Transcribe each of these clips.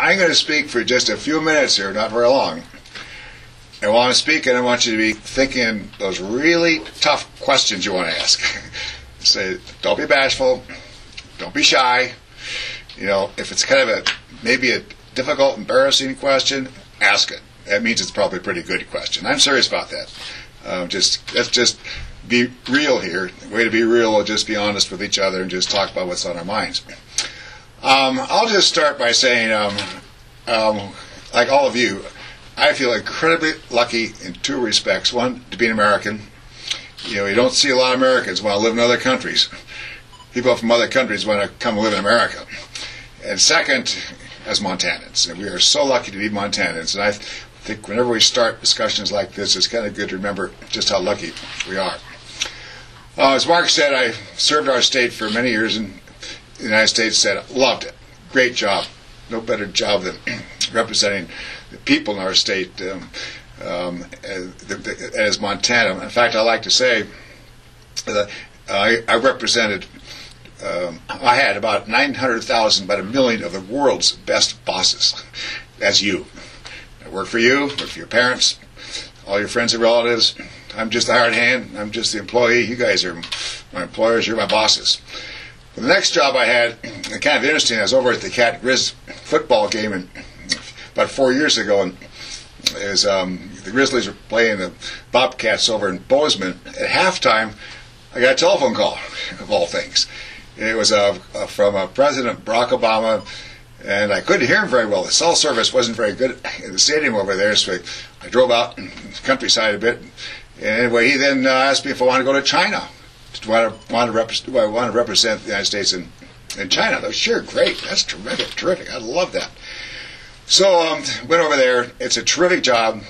I'm going to speak for just a few minutes here, not very long. And while I'm speaking, I want you to be thinking those really tough questions you want to ask. Say, don't be bashful, don't be shy. You know, if it's kind of maybe a difficult, embarrassing question, ask it. That means it's probably a pretty good question. I'm serious about that. Let's just be real here. The way to be real is just be honest with each other and just talk about what's on our minds. I'll just start by saying, like all of you, I feel incredibly lucky in two respects. One, to be an American. You know, you don't see a lot of Americans want to live in other countries. People from other countries want to come live in America. And second, as Montanans. And we are so lucky to be Montanans. And I think whenever we start discussions like this, it's kind of good to remember just how lucky we are. As Mark said, I served our state for many years in the United States. Said, loved it. Great job. No better job than representing the people in our state as Montana. In fact, I like to say that I represented, I had about 900,000, about 1 million of the world's best bosses. That's you. I work for you, work for your parents, all your friends and relatives. I'm just the hired hand. I'm just the employee. You guys are my employers. You're my bosses. The next job I had, kind of interesting, I was over at the Cat Grizz football game about 4 years ago, and it was, the Grizzlies were playing the Bobcats over in Bozeman. At halftime, I got a telephone call, of all things. It was from President Barack Obama, and I couldn't hear him very well. The cell service wasn't very good in the stadium over there, so I drove out in the countryside a bit. And anyway, he then asked me if I wanted to go to China. Do I want to represent the United States in China? I was, sure, great. That's terrific. I love that. So went over there. It's a terrific job.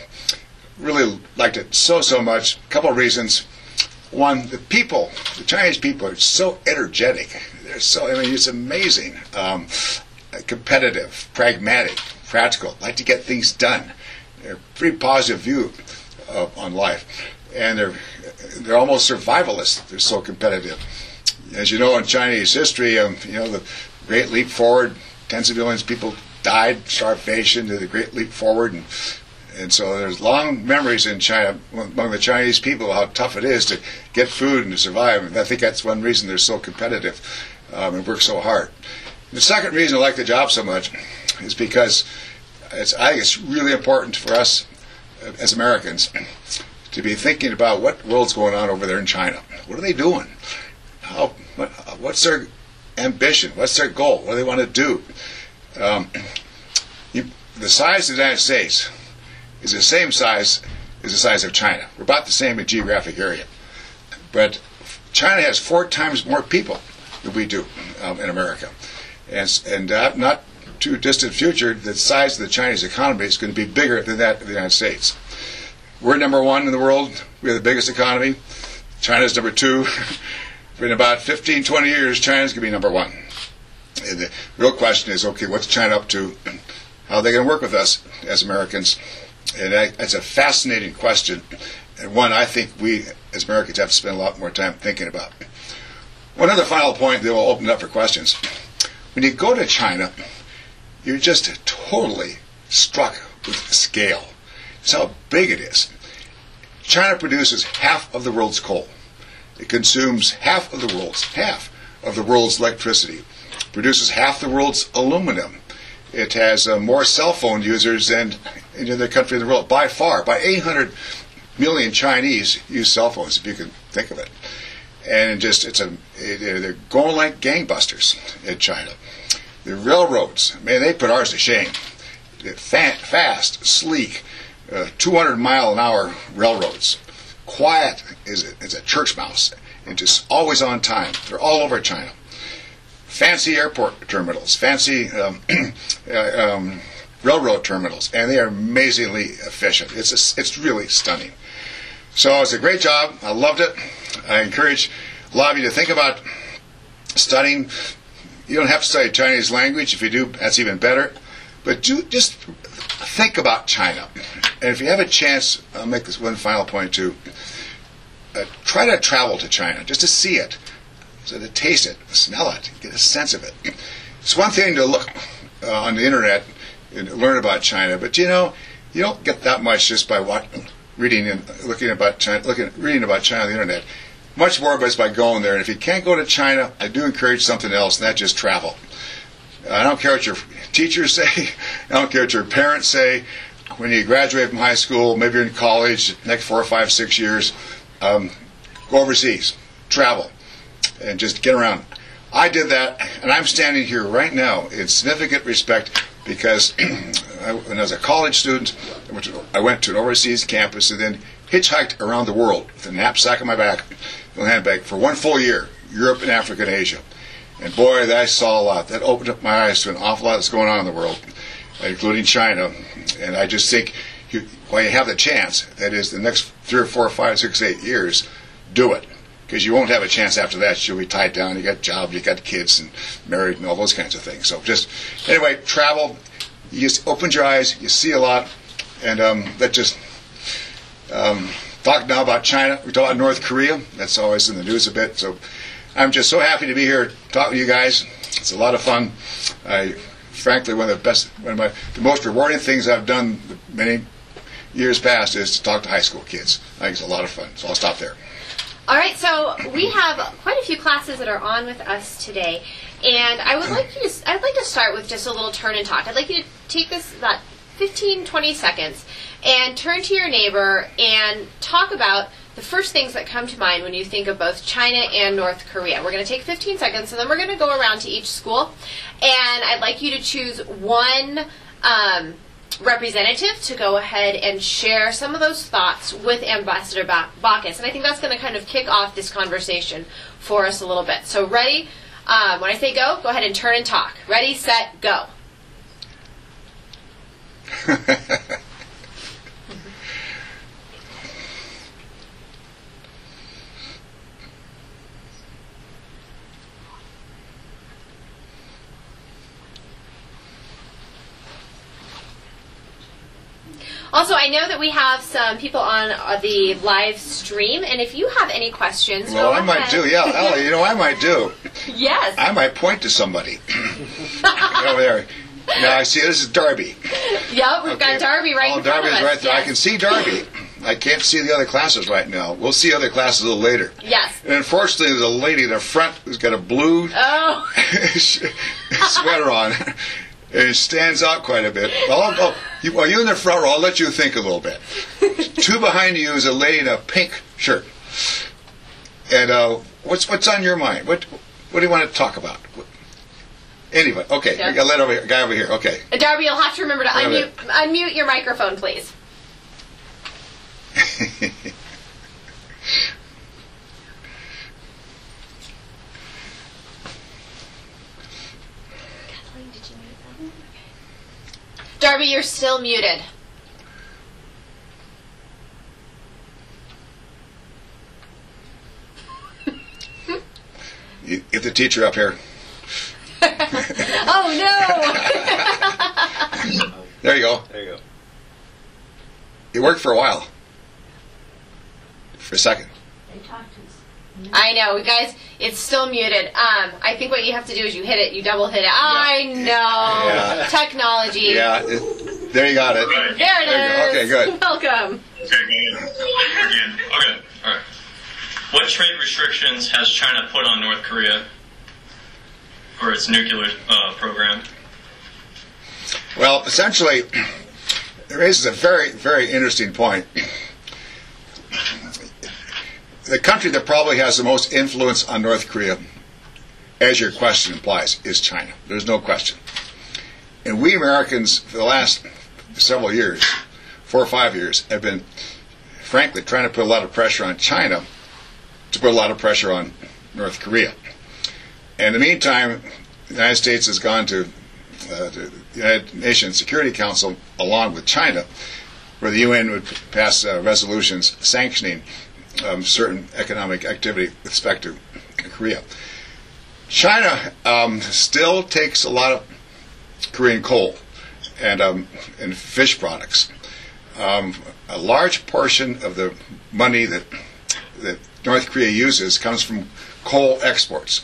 Really liked it so much. A couple of reasons. One, the people, the Chinese people are so energetic. They're so, I mean, it's amazing. Competitive, pragmatic, practical, like to get things done. They're a pretty positive view on life. And they're almost survivalists. They're so competitive. As you know, in Chinese history, you know, the Great Leap Forward, tens of millions of people died, starvation, the Great Leap Forward, and so there's long memories in China among the Chinese people how tough it is to get food and to survive. And I think that's one reason they're so competitive and work so hard. The second reason I like the job so much is because I think it's really important for us as Americans to be thinking about what world's going on over there in China. What are they doing? What's their ambition? What's their goal? What do they want to do? The size of the United States is the same size as the size of China. We're about the same in geographic area. But China has 4 times more people than we do in America. And not too distant future, the size of the Chinese economy is going to be bigger than that of the United States. We're number 1 in the world. We have the biggest economy. China's number 2. In about 15, 20 years, China's going to be number 1. And the real question is, okay, what's China up to? How are they going to work with us as Americans? And that's a fascinating question, and one I think we as Americans have to spend a lot more time thinking about. One other final point, then we'll open it up for questions. When you go to China, you're just totally struck with the scale. It's how big it is. China produces half of the world's coal. It consumes half of the world's electricity. Produces half the world's aluminum. It has more cell phone users than any other country in the world, by far. By 800 million Chinese use cell phones, if you can think of it. And they're going like gangbusters in China. The railroads, man, they put ours to shame. Fast, sleek, 200-mile-an-hour railroads. Quiet as a church mouse, and just always on time. They're all over China. Fancy airport terminals, fancy railroad terminals, and they are amazingly efficient. It's really stunning. So it's a great job. I loved it. I encourage a lot of you to think about studying. You don't have to study Chinese language. If you do, that's even better. But just think about China. And if you have a chance, I'll make this one final point too. Try to travel to China just to see it, so to taste it, smell it, get a sense of it. It's one thing to look on the internet and learn about China. But you don't get that much just by reading and reading about China on the internet. Much more by going there. And if you can't go to China, I do encourage something else, and that's just travel. I don't care what your teachers say. I don't care what your parents say. When you graduate from high school, maybe you're in college, next 4 or 5, 6 years, go overseas, travel, and just get around. I did that, and I'm standing here right now in significant respect because when I was a college student, I went to an overseas campus and then hitchhiked around the world with a knapsack on my back, a handbag, for 1 full year, Europe and Africa and Asia. And boy, I saw a lot. That opened up my eyes to an awful lot that's going on in the world, including China. And I just think while you have the chance, that is the next 3 or 4 or 5, 6, 8 years, do it. Because you won't have a chance after that. You'll be tied down. You got a job, you got kids and married and all those kinds of things. So just, anyway, travel. You just opened your eyes. You see a lot. And that just, talk now about China. We talk about North Korea. That's always in the news a bit. So I'm just so happy to be here talking to you guys. It's a lot of fun. Frankly, one of the most rewarding things I've done many years past is to talk to high school kids. I think it's a lot of fun. So I'll stop there. All right, so we have quite a few classes that are on with us today, and I'd like to start with just a little turn and talk. I'd like you to take this about 15, 20 seconds and turn to your neighbor and talk about the first things that come to mind when you think of both China and North Korea. We're going to take 15 seconds, and then we're going to go around to each school, and I'd like you to choose one representative to go ahead and share some of those thoughts with Ambassador Baucus. And I think that's going to kind of kick off this conversation for us a little bit. So ready? When I say go ahead and turn and talk. Ready, set, go. Also, I know that we have some people on the live stream, and if you have any questions, well, I might do. Yeah, Ellie, I might do. Yes. I might point to somebody over there. Now I see this is Darby. Yep, we've got Darby right in front of us. Right there. Yes. I can see Darby. I can't see the other classes right now. We'll see other classes a little later. Yes. And unfortunately, there's a lady in the front who's got a blue sweater on. It stands out quite a bit. Well, are you in the front row? I'll let you think a little bit. 2 behind you is a lady in a pink shirt. And what's on your mind? What do you want to talk about? Anybody? Okay, we got a guy over here. Okay. Darby, you'll have to remember to unmute your microphone, please. Darby, you're still muted. Get the teacher up here. Oh, no! There you go. There you go. It worked for a while. For a second. I know, guys, it's still muted. I think what you have to do is you hit it, you double hit it. I know. Yeah. Technology. Yeah, there you got it. There it is. Okay, good. Welcome. Okay, again. Okay, all right. What trade restrictions has China put on North Korea for its nuclear program? Well, essentially, it raises a very, very interesting point. The country that probably has the most influence on North Korea, as your question implies, is China. There's no question. And we Americans, for the last several years, 4 or 5 years, have been, frankly, trying to put a lot of pressure on China to put a lot of pressure on North Korea. And in the meantime, the United States has gone to the United Nations Security Council along with China, where the UN would pass resolutions sanctioning certain economic activity with respect to Korea. China still takes a lot of Korean coal and fish products. A large portion of the money that North Korea uses comes from coal exports,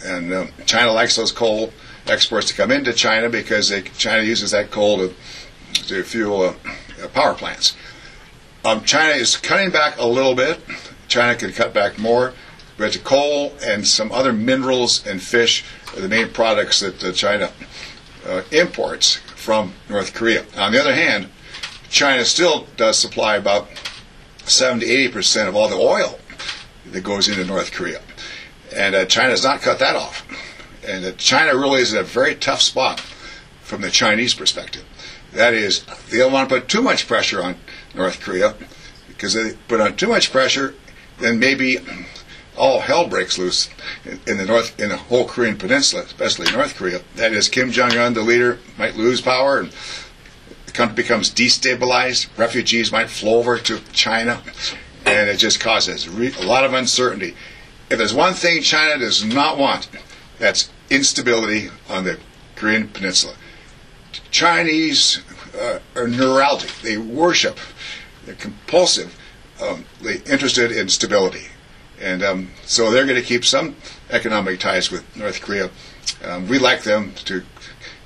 and China likes those coal, exports to come into China because China uses that coal to fuel power plants. China is cutting back a little bit. China could cut back more, but coal and some other minerals and fish are the main products that China imports from North Korea. On the other hand, China still does supply about 70 to 80% of all the oil that goes into North Korea. And China has not cut that off. And China really is in a very tough spot from the Chinese perspective. That is, they don't want to put too much pressure on North Korea, because if they put on too much pressure, then maybe all hell breaks loose in the whole Korean peninsula, especially North Korea. That is, Kim Jong-un, the leader, might lose power, and the country becomes destabilized. Refugees might flow over to China, and it just causes a lot of uncertainty. If there's one thing China does not want, that's instability on the Korean peninsula. Chinese are neuralgic. They worship. They're compulsively interested in stability. And so they're going to keep some economic ties with North Korea. We'd like them to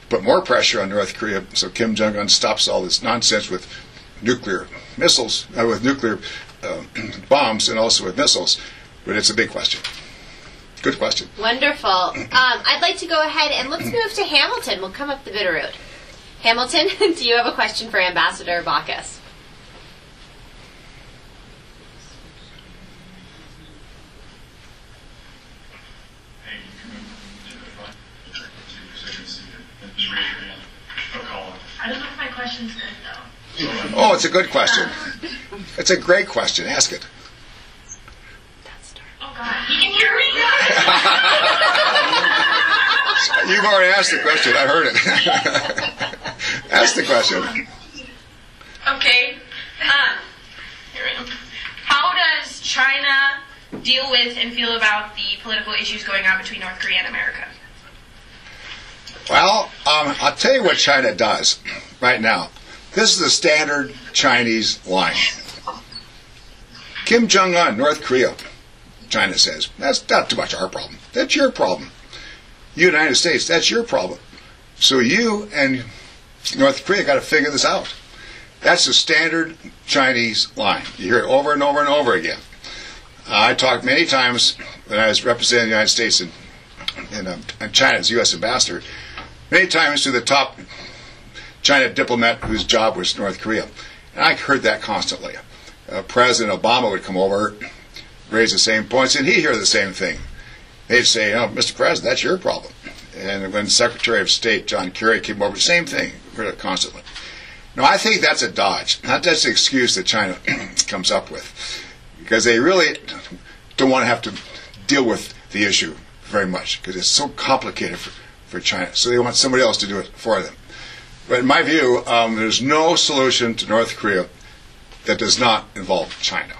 put more pressure on North Korea so Kim Jong-un stops all this nonsense with nuclear missiles, with nuclear bombs, and also with missiles. But it's a big question. Good question. Wonderful. I'd like to go ahead and let's move to Hamilton. We'll come up the Bitterroot. Hamilton, do you have a question for Ambassador Baucus? I don't know if my question's good, though. Oh, it's a good question. It's a great question. Ask it. Oh, God. You can hear me? You've already asked the question. I heard it. Ask the question. Okay. How does China deal with and feel about the political issues going on between North Korea and America? Well, I'll tell you what China does right now. This is the standard Chinese line. Kim Jong-un, North Korea, China says, that's not too much our problem. That's your problem. United States, that's your problem. So you and North Korea got to figure this out. That's the standard Chinese line. You hear it over and over and over again. I talked many times when I was representing the United States in China as U.S. ambassador, many times to the top China diplomat whose job was North Korea. And I heard that constantly. President Obama would come over, raise the same points, and he'd hear the same thing. They'd say, "Oh, Mr. President, that's your problem." And when Secretary of State John Kerry came over, same thing. Heard it constantly. Now, I think that's a dodge. Not just an excuse that China comes up with, because they really don't want to have to deal with the issue very much, because it's so complicated for China. So they want somebody else to do it for them. But in my view, there's no solution to North Korea that does not involve China.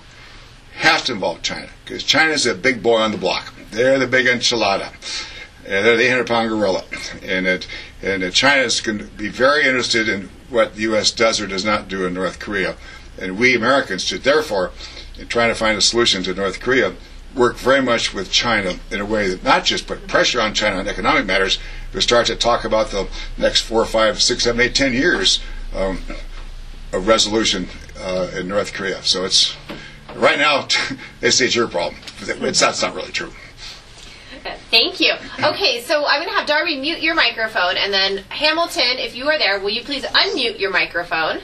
Has to involve China, because China's a big boy on the block. They're the big enchilada. They're the 800-pound gorilla. And China's going to be very interested in what the U.S. does or does not do in North Korea. And we Americans should therefore, in trying to find a solution to North Korea, work very much with China in a way that not just put pressure on China on economic matters, but start to talk about the next 4, 5, 6, 7, 8, 10 years of resolution in North Korea. So it's right now they say it's your problem. That's not really true. Thank you. Okay, so I'm going to have Darby mute your microphone, and then Hamilton, if you are there, will you please unmute your microphone?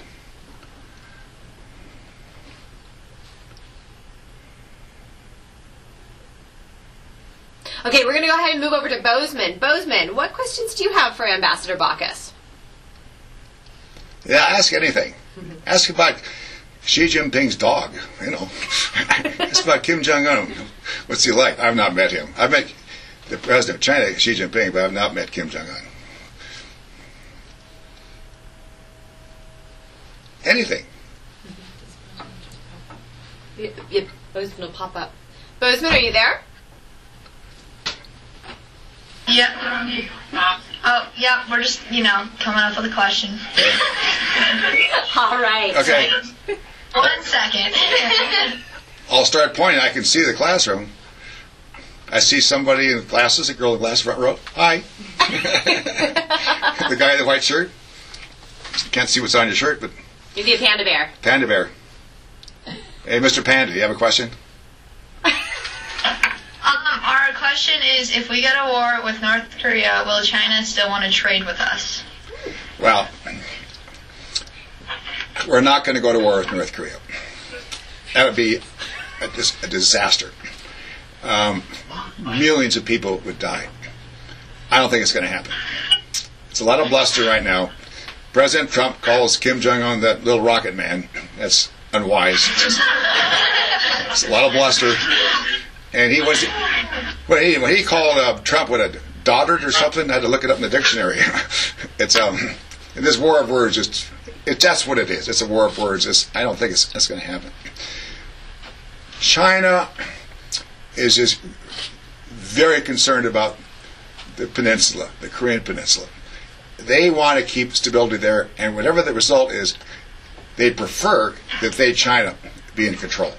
Okay, we're going to go ahead and move over to Bozeman. Bozeman, what questions do you have for Ambassador Baucus? Yeah, ask anything. Ask about Xi Jinping's dog, Ask about Kim Jong-un. What's he like? I've not met him. I've met the president of China, Xi Jinping, but I've not met Kim Jong-un. Anything. Yep, Bozeman will pop up. Bozeman, are you there? Yeah. Oh, yeah, we're just, coming up with a question. All right. Okay. 1 second. I'll start pointing. I can see the classroom. I see somebody in glasses, a girl in glass front row. Hi. The guy in the white shirt. Can't see what's on your shirt, but You'd be a panda bear. Panda bear. Hey, Mr. Panda, do you have a question? Our question is, if we go to war with North Korea, will China still want to trade with us? Well, we're not going to go to war with North Korea. That would be a disaster. Millions of people would die. I don't think it's going to happen. It's a lot of bluster right now. President Trump calls Kim Jong-un that little rocket man. That's unwise. It's a lot of bluster. And he was when he called Trump what, a dotard or something. I had to look it up in the dictionary. It's in this war of words. That's what it is. It's a war of words. I don't think it's going to happen. China is just very concerned about the peninsula, the Korean peninsula. They want to keep stability there, and whatever the result is, they prefer that China, be in control.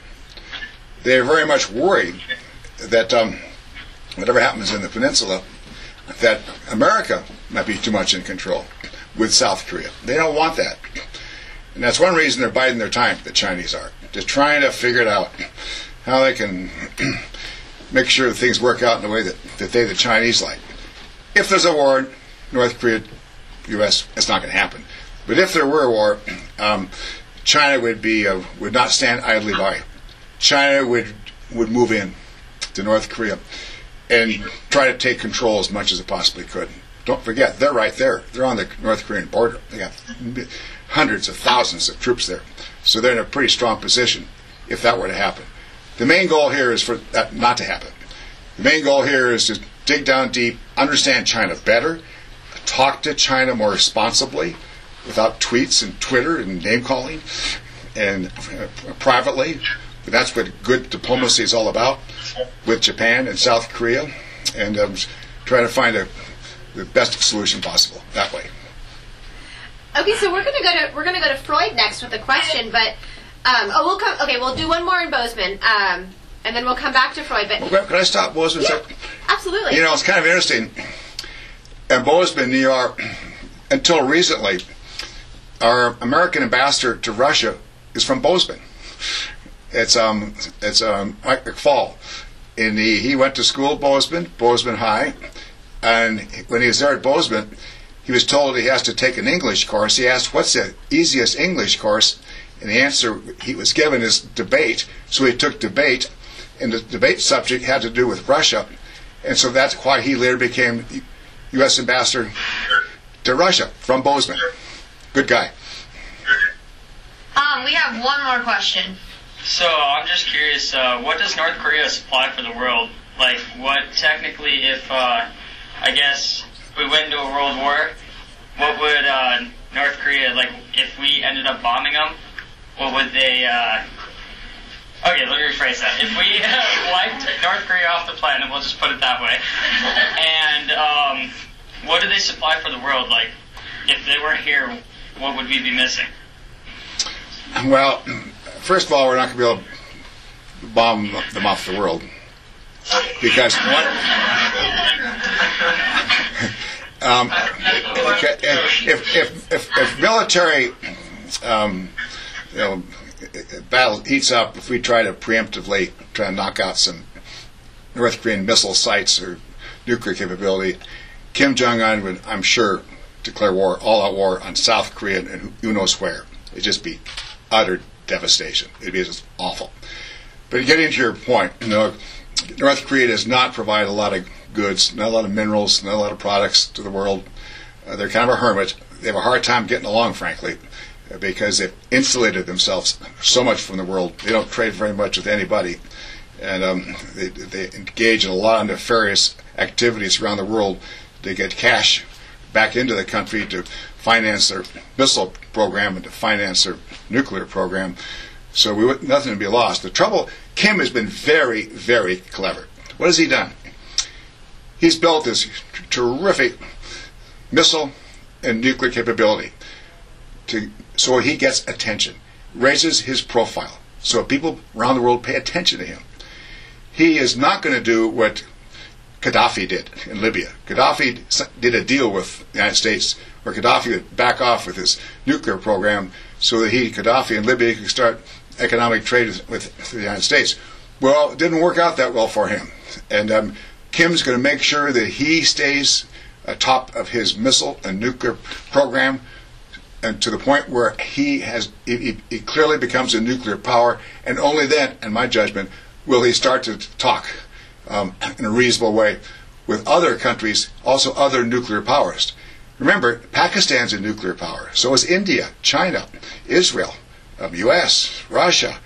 They're very much worried that whatever happens in the peninsula, that America might be too much in control with South Korea. They don't want that. And that's one reason they're biding their time, the Chinese are. Just trying to figure it out, how they can make sure that things work out in the way that they, the Chinese, like. If there's a war, North Korea, U.S., it's not going to happen. But if there were a war, China would not stand idly by. China would move in to North Korea and try to take control as much as it possibly could. Don't forget, they're right there. They're on the North Korean border. They got hundreds of thousands of troops there. So they're in a pretty strong position if that were to happen. The main goal here is for that not to happen. The main goal here is to dig down deep, understand China better, talk to China more responsibly, without tweets and Twitter and name-calling, and privately. That's what good diplomacy is all about, with Japan and South Korea, and try to find the best solution possible that way. Okay, so we're gonna go to Freud next with a question, but we'll do one more in Bozeman, and then we'll come back to Freud. But can I stop Bozeman? Yeah, absolutely. You know, it's kind of interesting. In Bozeman, New York, until recently, our American ambassador to Russia is from Bozeman. It's Mike McFall. He went to school at Bozeman High, and when he was there at Bozeman, he was told he has to take an English course. He asked, "What's the easiest English course?" And the answer he was given is debate. So he took debate, and the debate subject had to do with Russia, and so that's why he later became U.S. ambassador to Russia from Bozeman. Good guy. We have one more question. So I'm just curious, what does North Korea supply for the world? Like, what technically, if I guess we went into a world war, what would North Korea, like, if we ended up bombing them, what would they? Okay, let me rephrase that. If we wiped North Korea off the planet, we'll just put it that way. And what do they supply for the world? Like, if they weren't here, what would we be missing? Well, first of all, we're not going to be able to bomb them off the world, because if military battle heats up, if we try to preemptively try to knock out some North Korean missile sites or nuclear capability, Kim Jong-un would, I'm sure, declare war, all-out war on South Korea and who knows where. It'd just be utter devastation. It'd be just awful. But getting to your point, North Korea does not provide a lot of goods, not a lot of minerals, not a lot of products to the world. They're kind of a hermit. They have a hard time getting along, frankly, because they've insulated themselves so much from the world. They don't trade very much with anybody. And they engage in a lot of nefarious activities around the world to get cash back into the country to finance their missile program and to finance their nuclear program. So nothing to be lost. The trouble, Kim has been very, very clever. What has he done? He's built this terrific missile and nuclear capability so he gets attention, raises his profile, so people around the world pay attention to him. He is not going to do what Gaddafi did in Libya. Gaddafi did a deal with the United States where Gaddafi would back off with his nuclear program so that Gaddafi in Libya could start economic trade with the United States. Well, it didn't work out that well for him. And Kim's going to make sure that he stays atop of his missile and nuclear program, and to the point where he clearly becomes a nuclear power, and only then, in my judgment, will he start to talk in a reasonable way with other countries, also other nuclear powers. Remember, Pakistan's a nuclear power. So is India, China, Israel, U.S., Russia,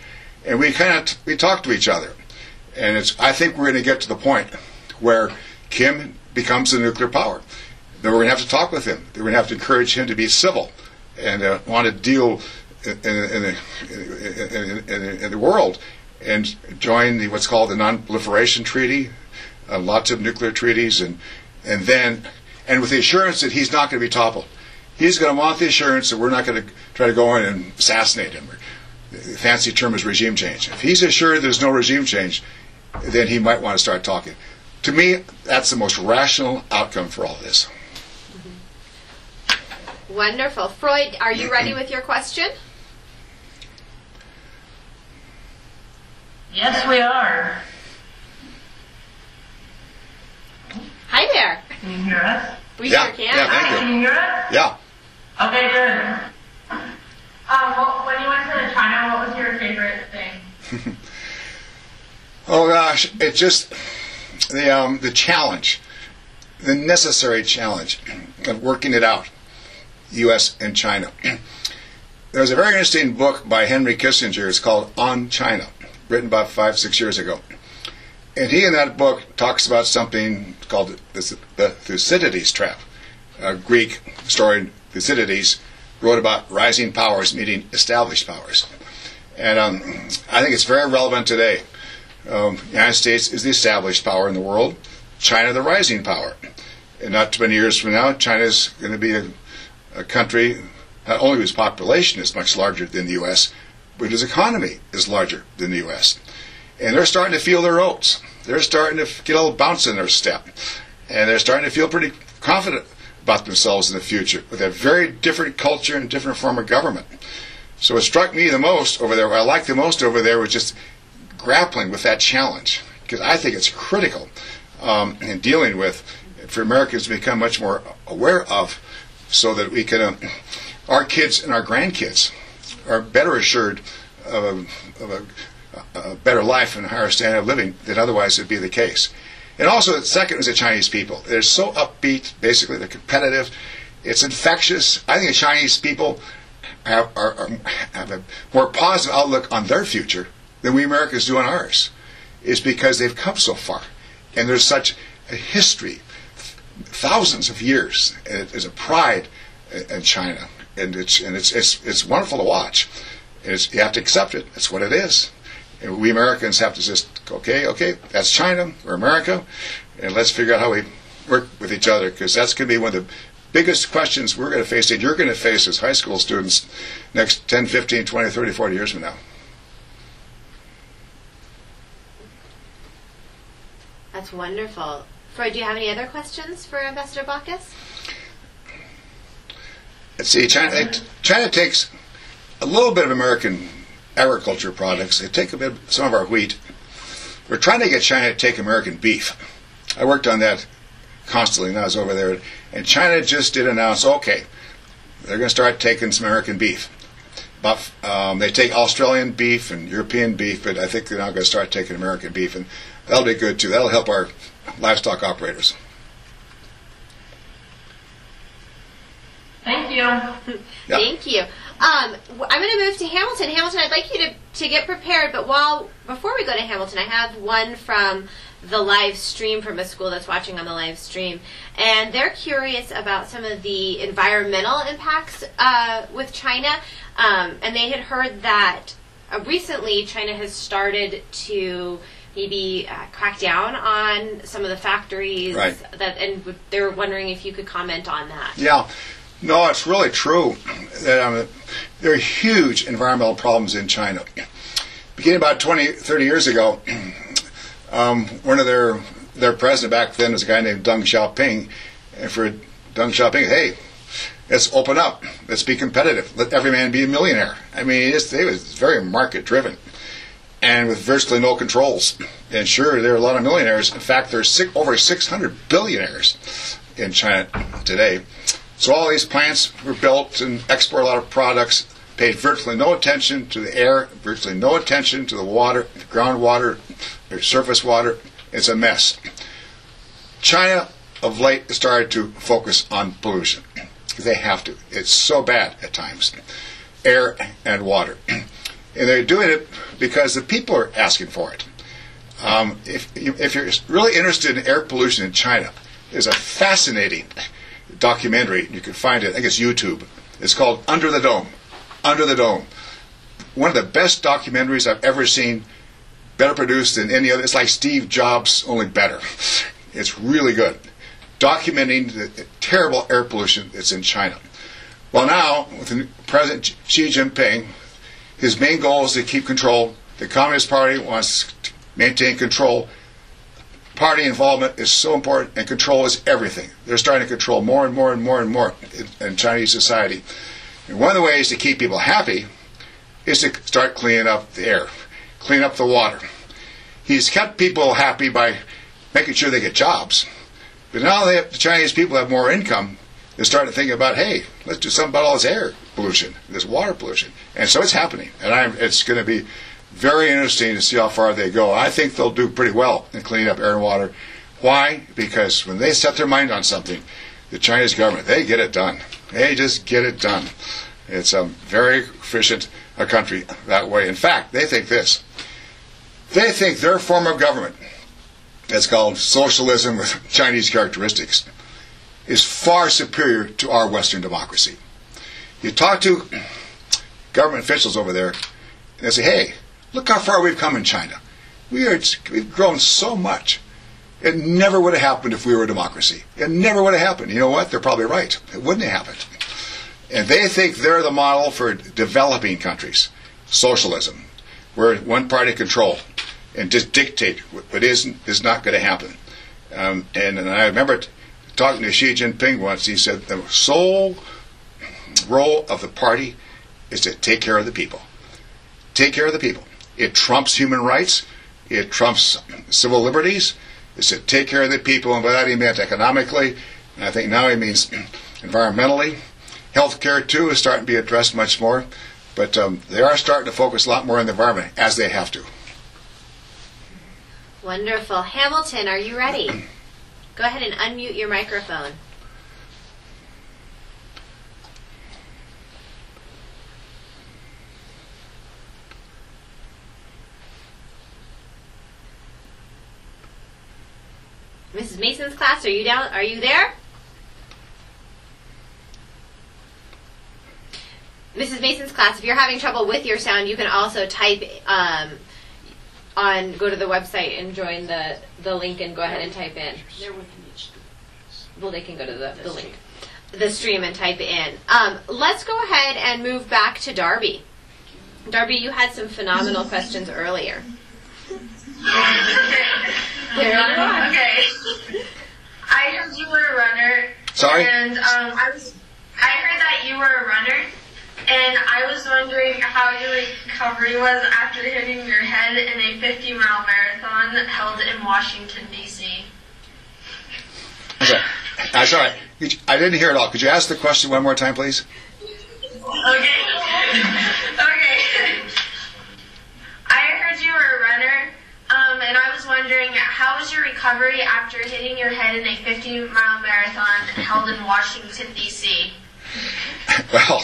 and we talk to each other. And I think we're going to get to the point where Kim becomes a nuclear power. Then we're going to have to talk with him. We're going to have to encourage him to be civil and want to deal in the world and join what's called the Non-Proliferation Treaty, lots of nuclear treaties, and with the assurance that he's not going to be toppled. He's going to want the assurance that we're not going to try to go in and assassinate him. The fancy term is regime change. If he's assured there's no regime change, then he might want to start talking. To me, that's the most rational outcome for all of this. Wonderful. Freud, are you ready with your question? Yes, we are. Hi there. Can you hear us? We sure can. Yeah, thank you. Can you hear us? Yeah. Okay, good. When you went to China, what was your favorite thing? Oh gosh, it's just the challenge, the necessary challenge of working it out, U.S. and China. There's a very interesting book by Henry Kissinger. It's called On China, written about 5-6 years ago. And he in that book talks about something called the Thucydides trap. A Greek historian, Thucydides, wrote about rising powers meeting established powers. And I think it's very relevant today. The United States is the established power in the world, China the rising power. And not too many years from now, China's going to be a country not only whose population is much larger than the U.S., but whose economy is larger than the U.S. And they're starting to feel their oats. They're starting to get a little bounce in their step. And they're starting to feel pretty confident about themselves in the future with a very different culture and different form of government. So what struck me the most over there, what I liked the most over there, was just grappling with that challenge, because I think it's critical in dealing with, for Americans to become much more aware of, so that we can, our kids and our grandkids are better assured of a better life and a higher standard of living than otherwise would be the case. And also, the second is the Chinese people. They're so upbeat, basically, they're competitive, it's infectious. I think the Chinese people have a more positive outlook on their future than we Americans do on ours. It's because they've come so far. And there's such a history, thousands of years, and there's a pride in China. And it's wonderful to watch. You have to accept it. That's what it is. And we Americans have to just, okay, that's China, we're America, and let's figure out how we work with each other, because that's going to be one of the biggest questions we're going to face, and you're going to face as high school students next 10, 15, 20, 30, 40 years from now. That's wonderful. Freud, do you have any other questions for Ambassador Baucus? Let's see, China takes a little bit of American agriculture products. They take some of our wheat. We're trying to get China to take American beef. I worked on that constantly when I was over there. And China just did announce, okay, they're going to start taking some American beef. But they take Australian beef and European beef, but I think they're now going to start taking American beef. And that'll be good, too. That'll help our livestock operators. Thank you. Yeah. Thank you. I'm going to move to Hamilton. Hamilton, I'd like you to get prepared, but before we go to Hamilton, I have one from the live stream from a school that's watching on the live stream, and they're curious about some of the environmental impacts with China, and they had heard that recently China has started to maybe crack down on some of the factories, right, and they were wondering if you could comment on that. Yeah. No, it's really true. There are huge environmental problems in China. Beginning about 20, 30 years ago, one of their their president back then was a guy named Deng Xiaoping. And for Deng Xiaoping, hey, let's open up. Let's be competitive. Let every man be a millionaire. I mean, it was very market-driven and with virtually no controls. And sure, there are a lot of millionaires. In fact, there's over 600 billionaires in China today. So all these plants were built and export a lot of products, paid virtually no attention to the air, virtually no attention to the water, the groundwater, or surface water. It's a mess. China, of late, has started to focus on pollution. They have to. It's so bad at times. Air and water. And they're doing it because the people are asking for it. If you're really interested in air pollution in China, there's a fascinating documentary. You can find it. I think it's YouTube. It's called Under the Dome. Under the Dome. One of the best documentaries I've ever seen. Better produced than any other. It's like Steve Jobs, only better. It's really good. Documenting the terrible air pollution that's in China. Well, now, with President Xi Jinping, his main goal is to keep control. The Communist Party wants to maintain control. Party involvement is so important, and control is everything. They're starting to control more and more and more and more in Chinese society. And one of the ways to keep people happy is to start cleaning up the air, clean up the water. He's kept people happy by making sure they get jobs. But now the Chinese people have more income. They're starting to think about, hey, let's do something about all this air pollution, this water pollution. And so it's happening. And it's going to be very interesting to see how far they go. I think they'll do pretty well in cleaning up air and water. Why? Because when they set their mind on something, the Chinese government, they get it done. They just get it done. It's a very efficient country that way. In fact, they think this. They think their form of government, it's called socialism with Chinese characteristics, is far superior to our Western democracy. You talk to government officials over there, and they say, hey, look how far we've come in China. We've grown so much. It never would have happened if we were a democracy. It never would have happened. You know what? They're probably right. It wouldn't have happened. And they think they're the model for developing countries. Socialism, where one party control and just dictate what is not going to happen. And I remember talking to Xi Jinping once. He said the sole role of the party is to take care of the people. Take care of the people. It trumps human rights. It trumps civil liberties. It's to take care of the people, and by that he meant economically. And I think now he means environmentally. Healthcare, too, is starting to be addressed much more. But they are starting to focus a lot more on the environment, as they have to. Wonderful. Hamilton, are you ready? Go ahead and unmute your microphone. Mrs. Mason's class, are you down? Are you there? Mrs. Mason's class, if you're having trouble with your sound, you can also type go to the website and join the link and go ahead and type in. Well, they can go to the link, the stream, and type in. Let's go ahead and move back to Darby. Darby, you had some phenomenal questions earlier. There you are. Okay. I heard you were a runner. Sorry? And I heard that you were a runner, and I was wondering how your recovery was after hitting your head in a 50-mile marathon held in Washington, D.C. I'm sorry. I didn't hear it all. Could you ask the question one more time, please? Okay. I heard you were a runner, and I was wondering, how was your recovery after hitting your head in a 50-mile marathon held in Washington, D.C.? Well,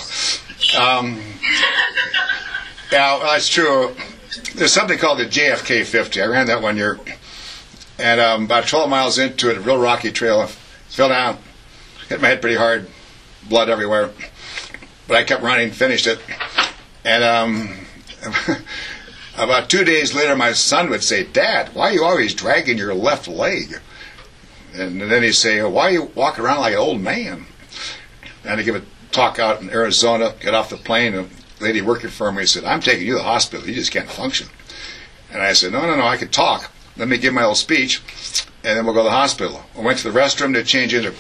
yeah, that's true. There's something called the JFK 50. I ran that one year. And about 12 miles into it, a real rocky trail, I fell down, hit my head pretty hard, blood everywhere. But I kept running, finished it. And about 2 days later, my son would say, Dad, why are you always dragging your left leg? And then he'd say, why are you walking around like an old man? And I'd give a talk out in Arizona, get off the plane, and a lady working for me said, I'm taking you to the hospital. You just can't function. And I said, no, I can talk. Let me give my little speech. and then we'll go to the hospital. I went to the restroom to change into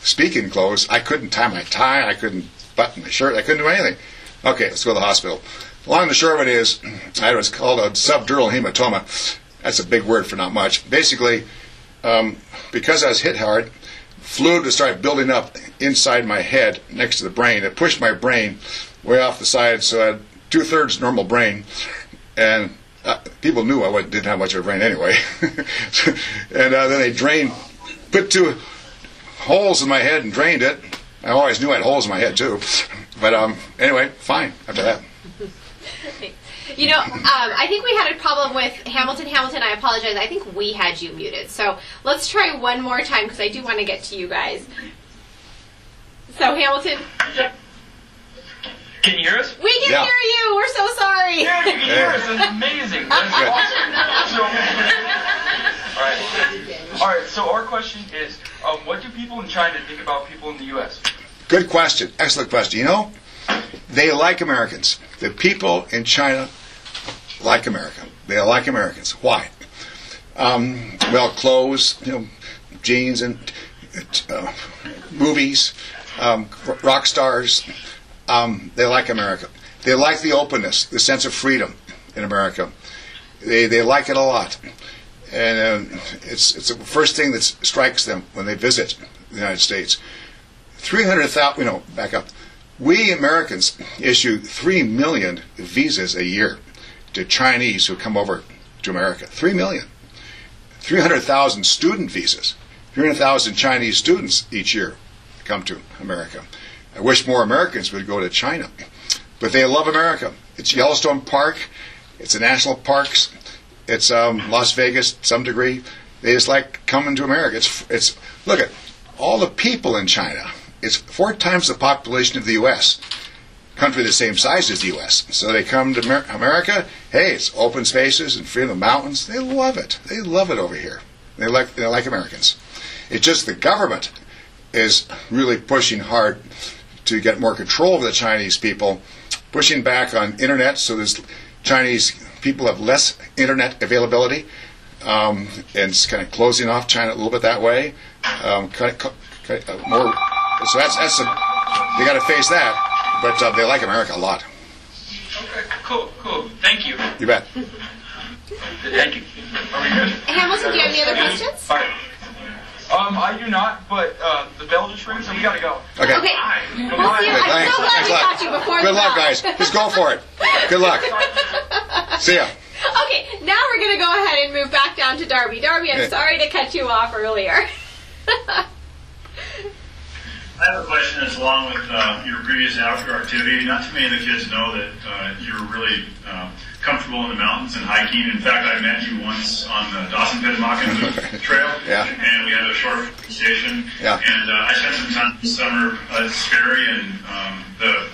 speaking clothes. I couldn't tie my tie. I couldn't button my shirt. I couldn't do anything. Okay, let's go to the hospital. Long and the short of it is, I had what's called a subdural hematoma. That's a big word for not much. Basically, because I was hit hard, fluid would start building up inside my head next to the brain. It pushed my brain way off the side, so I had 2/3 normal brain. And people knew I didn't have much of a brain anyway. And then they put 2 holes in my head and drained it. I always knew I had holes in my head too. But anyway, fine after that. You know, I think we had a problem with Hamilton. Hamilton, I apologize. I think we had you muted. So let's try one more time because I do want to get to you guys. So Hamilton. Can you hear us? We can hear you. We're so sorry. Yeah, you can hear us. That's amazing. That's awesome. All right. So our question is, what do people in China think about people in the U.S.? Good question. Excellent question. You know, they like Americans. The people in China like America. They like Americans. Why? Well, clothes, jeans and movies, rock stars. They like America. They like the openness, the sense of freedom in America. They like it a lot. And it's the first thing that strikes them when they visit the United States. 300,000, back up. We Americans issue 3 million visas a year to Chinese who come over to America. 3 million. 300,000 student visas. 300,000 Chinese students each year come to America. I wish more Americans would go to China. But they love America. It's Yellowstone Park. It's the national parks. It's Las Vegas to some degree. They just like coming to America. It's look at all the people in China. It's 4 times the population of the U.S., country the same size as the U.S. So they come to America. Hey, it's open spaces and freedom of mountains. They love it. They love it over here. They like Americans. It's just the government is really pushing hard to get more control over the Chinese people, pushing back on internet so there's Chinese people have less internet availability, and it's kind of closing off China a little bit that way. More. So that's they got to face that, but they like America a lot. Okay, cool. Thank you. You bet. Thank you. Are we good? Hamilton, do you have any other questions? All right. I do not, but the bell just rings, so we gotta go. Okay. Okay. Bye. We'll see you. I'm so glad we caught you before Good the luck, bell. guys. Just go for it. Good luck. See ya. Okay, now we're going to go ahead and move back down to Darby. Darby, I'm sorry to cut you off earlier. I have a question that's along with your previous outdoor activity. Not too many of the kids know that you're really comfortable in the mountains and hiking. In fact, I met you once on the Dawson-Pitamakan Trail, and we had a short station. Yeah. And I spent some time this summer at Sperry and the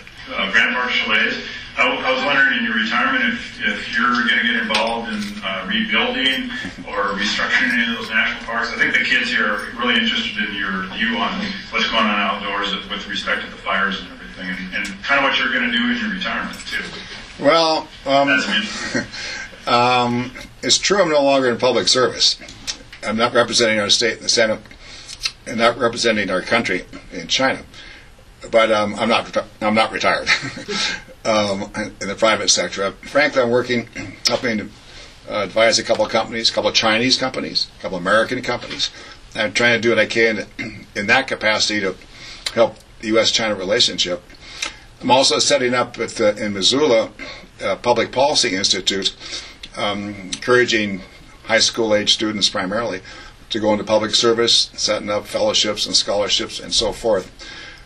Grand Park Chalets. I was wondering in your retirement if you're going to get involved in rebuilding or restructuring any of those national parks. I think the kids here are really interested in your view on what's going on outdoors with respect to the fires and everything, and kind of what you're going to do in your retirement, too. Well, it's true I'm no longer in public service. I'm not representing our state in the Senate and not representing our country in China. But I'm not retired in the private sector. Frankly, I'm helping to advise a couple of companies, a couple of Chinese companies, a couple of American companies. I'm trying to do what I can in that capacity to help the U.S.-China relationship. I'm also setting up in Missoula a public policy institute, encouraging high school age students primarily to go into public service, setting up fellowships and scholarships and so forth.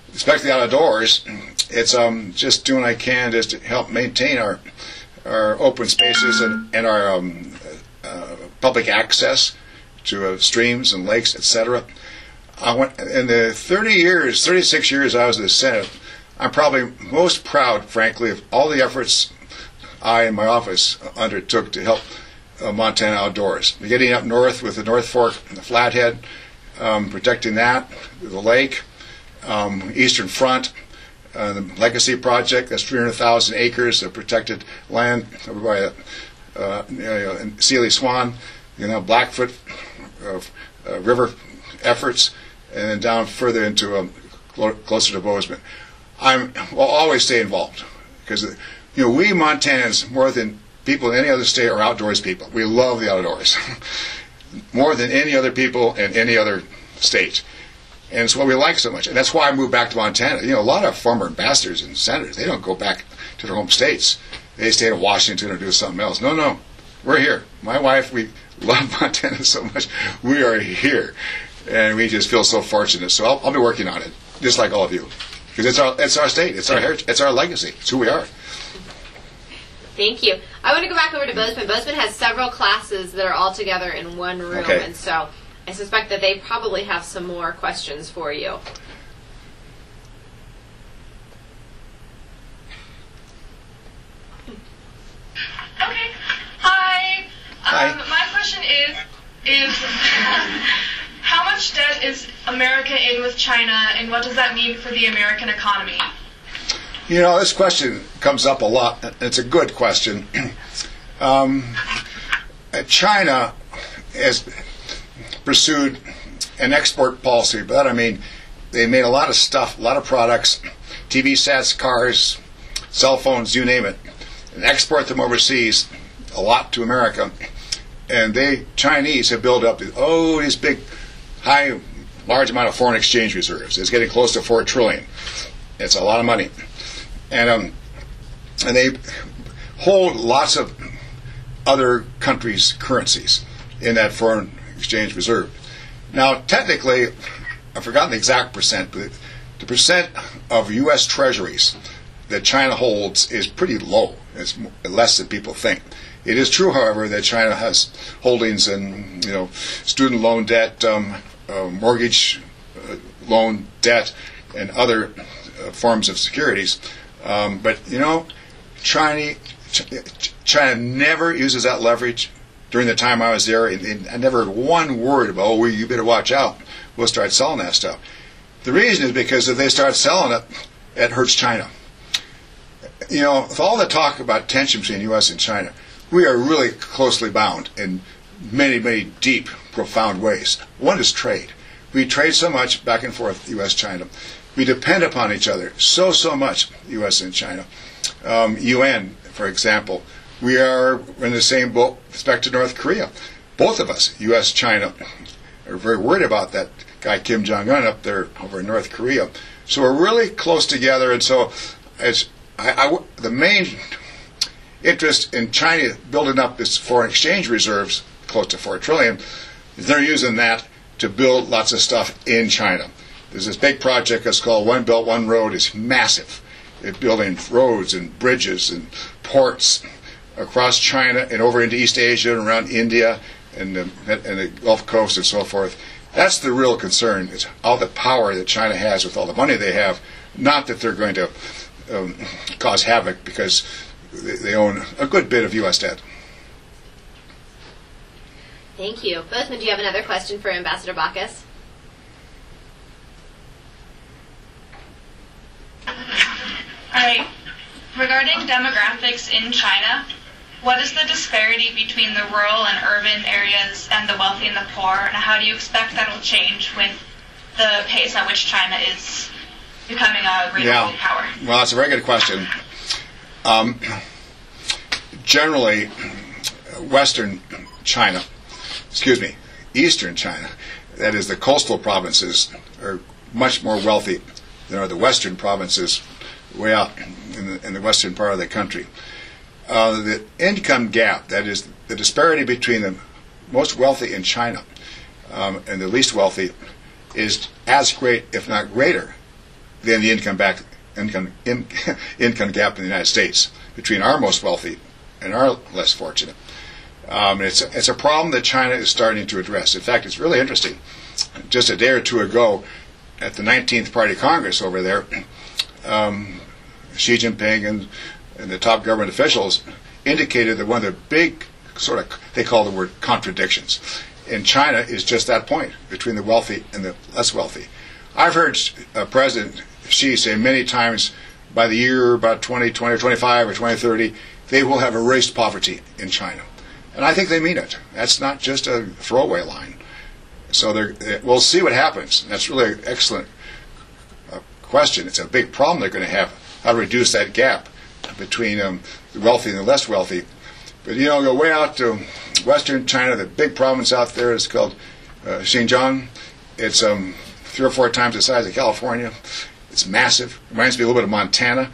With respect to the outdoors, it's just doing what I can just to help maintain our open spaces and our public access to streams and lakes, etc. In the 36 years I was in the Senate, I'm probably most proud, frankly, of all the efforts I and my office undertook to help Montana outdoors. Getting up north with the North Fork and the Flathead, protecting that, the lake, Eastern Front, the Legacy Project, that's 300,000 acres of protected land over by Sealy Swan, Blackfoot river efforts, and then down further into closer to Bozeman. Will always stay involved because we Montanans, more than people in any other state, are outdoors people. We love the outdoors more than any other people in any other state. And it's what we like so much. And that's why I moved back to Montana. A lot of former ambassadors and senators, they don't go back to their home states. They stay in Washington or do something else. No. We're here. My wife, we love Montana so much. We are here. And we just feel so fortunate. So I'll be working on it, just like all of you. Because it's our state. It's our heritage. It's our legacy. It's who we are. Thank you. I want to go back over to Bozeman. Bozeman has several classes that are all together in one room. Okay. And so I suspect that they probably have some more questions for you. Okay. Hi. Hi. My question is how much debt is America in with China, and what does that mean for the American economy? This question comes up a lot. It's a good question. China has pursued an export policy. By that I mean they made a lot of stuff, a lot of products, TV sets, cars, cell phones, you name it, and export them overseas, a lot to America. And Chinese have built up these big, large amount of foreign exchange reserves. It's getting close to $4 trillion. It's a lot of money. And they hold lots of other countries' currencies in that foreign exchange reserve. Now, technically, I've forgotten the exact percent, but the percent of U.S. treasuries that China holds is pretty low. It's less than people think. It is true, however, that China has holdings in, student loan debt, mortgage loan debt, and other forms of securities. But China never uses that leverage. During the time I was there, I never heard one word about, you better watch out. We'll start selling that stuff. The reason is because if they start selling it, it hurts China. With all the talk about tension between the U.S. and China, we are really closely bound in many, many deep, profound ways. One is trade. We trade so much back and forth, U.S.-China. We depend upon each other so much, U.S. and China. UN, for example, we are in the same boat with respect to North Korea. Both of us, U.S., China, are very worried about that guy Kim Jong-un up there over in North Korea. So we're really close together, and so the main interest in China building up its foreign exchange reserves, close to $4 trillion, is they're using that to build lots of stuff in China. There's this big project that's called One Belt, One Road. It's massive. It's building roads and bridges and ports across China and over into East Asia and around India and the Gulf Coast and so forth. That's the real concern, is all the power that China has with all the money they have, not that they're going to cause havoc because they own a good bit of U.S. debt. Thank you. Bozeman, do you have another question for Ambassador Baucus? All right. Regarding demographics in China, what is the disparity between the rural and urban areas and the wealthy and the poor, and how do you expect that will change with the pace at which China is becoming a great world power? Well, that's a very good question. Generally, Eastern China, that is the coastal provinces, are much more wealthy than are the western provinces way out in the western part of the country. The income gap, that is the disparity between the most wealthy in China and the least wealthy, is as great, if not greater, than the income gap in the United States between our most wealthy and our less fortunate. It's a problem that China is starting to address. In fact, it's really interesting. Just a day or two ago, at the 19th Party Congress over there, Xi Jinping and the top government officials indicated that one of the big they call the word contradictions in China is just that point between the wealthy and the less wealthy. I've heard President Xi say many times by the year about 2020 or 25 or 2030, they will have erased poverty in China. And I think they mean it. That's not just a throwaway line. So we'll see what happens. That's really an excellent question. It's a big problem they're going to have, how to reduce that gap between the wealthy and the less wealthy. But go way out to western China, the big province out there is called Xinjiang. It's 3 or 4 times the size of California. It's massive. Reminds me a little bit of Montana.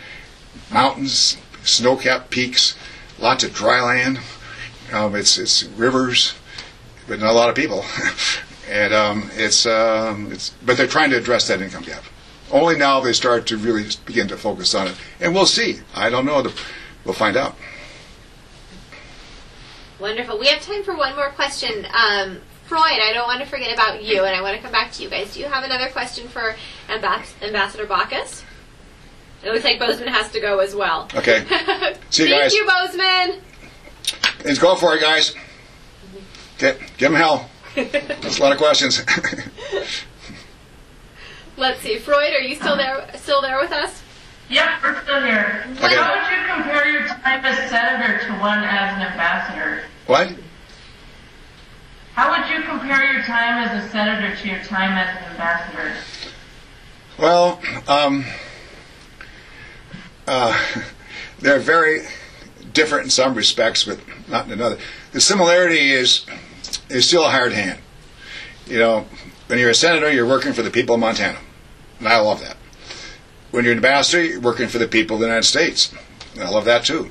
Mountains, snow-capped peaks, lots of dry land. It's rivers, but not a lot of people. And but they're trying to address that income gap. Only now they start to really begin to focus on it. And we'll see. I don't know. We'll find out. Wonderful. We have time for one more question. Freud, I don't want to forget about you, and I want to come back to you guys. Do you have another question for Ambassador Baucus? It looks like Bozeman has to go as well. Okay. See you guys. Thank you, Bozeman. Let's go for it, guys. Give them hell. That's a lot of questions. Let's see. Freud, are you still there with us? Yep, we're still here. Okay. How would you compare your time as senator to one as an ambassador? What? How would you compare your time as a senator to your time as an ambassador? Well, they're very different in some respects, but not in another. The similarity is still a hard hand. When you're a senator, you're working for the people of Montana. And I love that. When you're an ambassador, you're working for the people of the United States. And I love that too.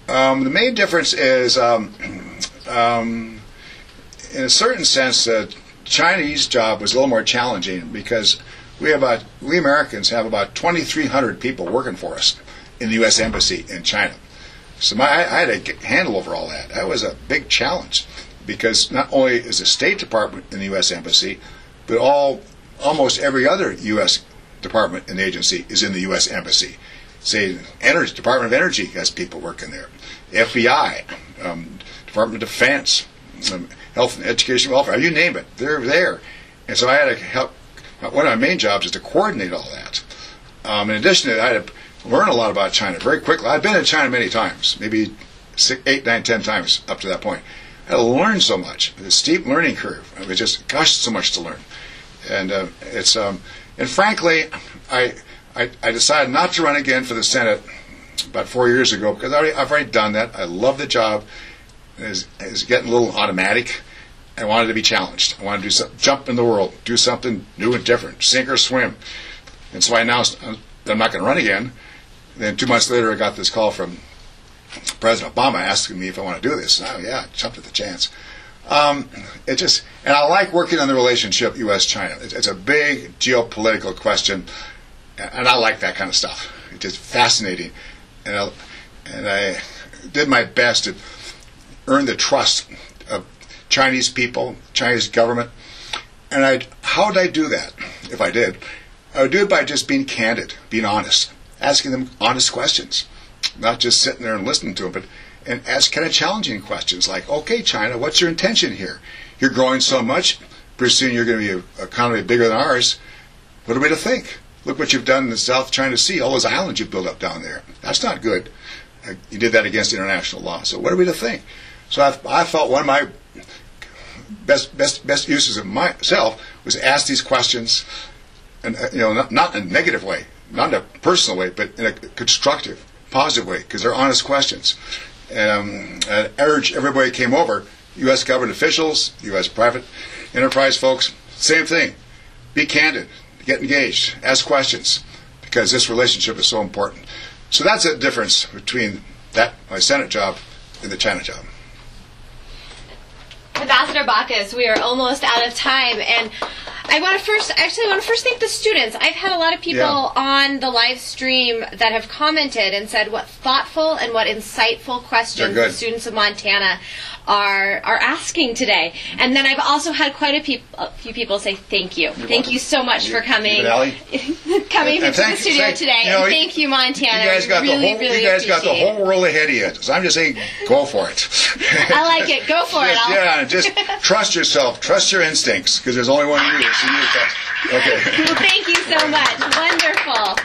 The main difference is, in a certain sense, the Chinese job was a little more challenging because we Americans have about 2,300 people working for us in the U.S. Embassy in China. So I had a handle over all that. That was a big challenge because not only is the State Department in the U.S. Embassy, but almost every other U.S. department and agency is in the U.S. Embassy. Say, Department of Energy has people working there. FBI, Department of Defense, Health and Education Welfare, you name it, they're there. And so I had to help. One of my main jobs is to coordinate all that. In addition to that, I had to learn a lot about China very quickly. I've been in China many times, maybe 6, 8, 9, 10 times up to that point. I had to learn so much. It's a steep learning curve. It was just, so much to learn. And and frankly, I decided not to run again for the Senate about 4 years ago because I've already done that. I love the job. It's getting a little automatic. I wanted to be challenged. I wanted to do something, jump in the world, do something new and different, sink or swim. And so I announced that I'm not going to run again. And then 2 months later, I got this call from President Obama asking me if I want to do this. And I jumped at the chance. And I like working on the relationship U.S.-China. It's a big geopolitical question, and I like that kind of stuff. It's just fascinating. And I did my best to earn the trust of Chinese people, Chinese government. And how would I do that if I did? I would do it by just being candid, being honest, asking them honest questions, not just sitting there and listening to them, and ask kind of challenging questions like, okay, China, what's your intention here? You're growing so much, pretty soon you're going to be an economy bigger than ours. What are we to think? Look what you've done in the South China Sea, all those islands you built up down there. That's not good. You did that against international law. So what are we to think? So I felt one of my best uses of myself was to ask these questions, and not in a negative way, not in a personal way, but in a constructive, positive way, because they're honest questions. I urge everybody who came over, U.S. government officials, U.S. private enterprise folks, same thing. Be candid, get engaged, ask questions, because this relationship is so important. So that's the difference between my Senate job, and the China job. Ambassador Baucus, we are almost out of time, and I want to first thank the students. I've had a lot of people on the live stream that have commented and said what thoughtful and what insightful questions the students of Montana are asking today. And then I've also had quite a few people say thank you. Thank you so much for coming to the studio today. And thank you, Montana. You guys got the whole world ahead of you. So I'm just saying, go for it. I like it. Go for it. Just trust yourself. Trust your instincts, because there's only one you. So you trust. Okay. Well, thank you so much. Wonderful.